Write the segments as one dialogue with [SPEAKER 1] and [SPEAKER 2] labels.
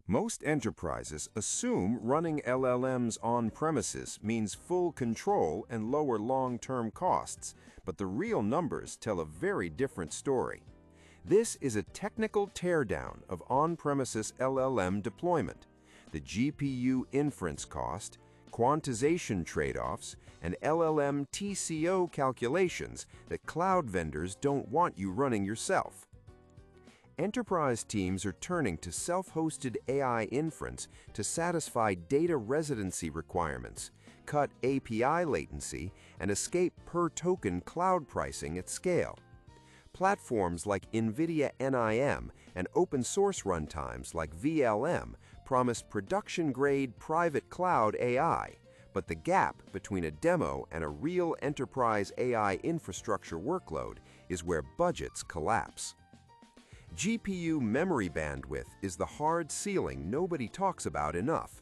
[SPEAKER 1] Most enterprises assume running LLMs on-premises means full control and lower long-term costs, but the real numbers tell a very different story. This is a technical teardown of on-premises LLM deployment. The GPU inference cost, quantization trade-offs, and LLM TCO calculations that cloud vendors don't want you running yourself. Enterprise teams are turning to self-hosted AI inference to satisfy data residency requirements, cut API latency, and escape per-token cloud pricing at scale. Platforms like NVIDIA NIM and open-source runtimes like vLLM promise production-grade private cloud AI, but the gap between a demo and a real enterprise AI infrastructure workload is where budgets collapse. GPU memory bandwidth is the hard ceiling nobody talks about enough.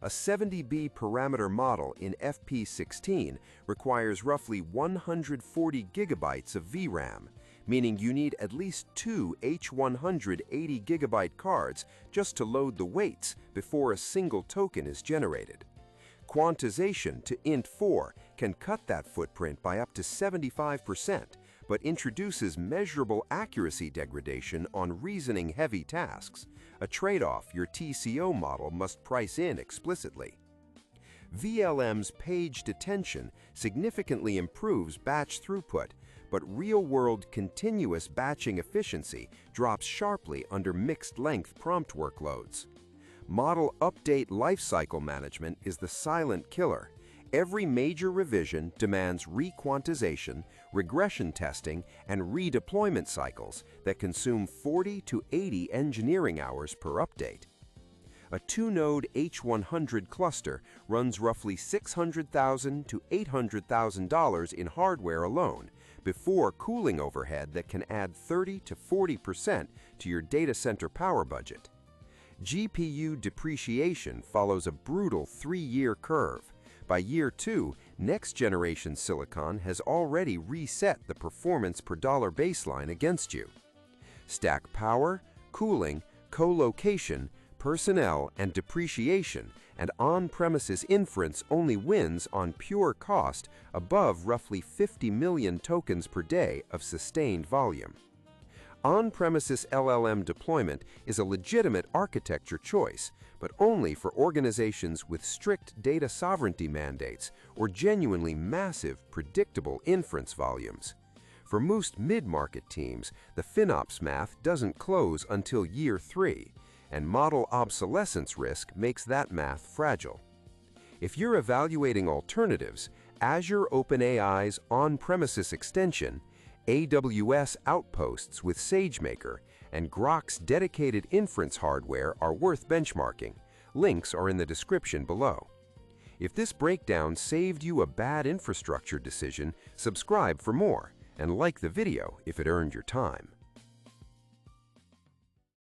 [SPEAKER 1] A 70B parameter model in FP16 requires roughly 140 gigabytes of VRAM, meaning you need at least two H100 80GB cards just to load the weights before a single token is generated. Quantization to int4 can cut that footprint by up to 75%, but introduces measurable accuracy degradation on reasoning-heavy tasks, a trade-off your TCO model must price in explicitly. vLLM's PagedAttention significantly improves batch throughput, but real-world continuous batching efficiency drops sharply under mixed-length prompt workloads. Model update lifecycle management is the silent killer. Every major revision demands requantization, regression testing, and redeployment cycles that consume 40 to 80 engineering hours per update. A two-node H100 cluster runs roughly $600,000 to $800,000 in hardware alone, before cooling overhead that can add 30 to 40% to your data center power budget. GPU depreciation follows a brutal 3-year curve. By year 2, next-generation silicon has already reset the performance per dollar baseline against you. Stack power, cooling, colocation, personnel, and depreciation, and on-premises inference only wins on pure cost above roughly 50 million tokens per day of sustained volume. On-premises LLM deployment is a legitimate architecture choice, but only for organizations with strict data sovereignty mandates or genuinely massive, predictable inference volumes. For most mid-market teams, the FinOps math doesn't close until year 3, and model obsolescence risk makes that math fragile. If you're evaluating alternatives, Azure OpenAI's on-premises extension, AWS Outposts with SageMaker, and Grok's dedicated inference hardware are worth benchmarking. Links are in the description below. If this breakdown saved you a bad infrastructure decision, subscribe for more, and like the video if it earned your time.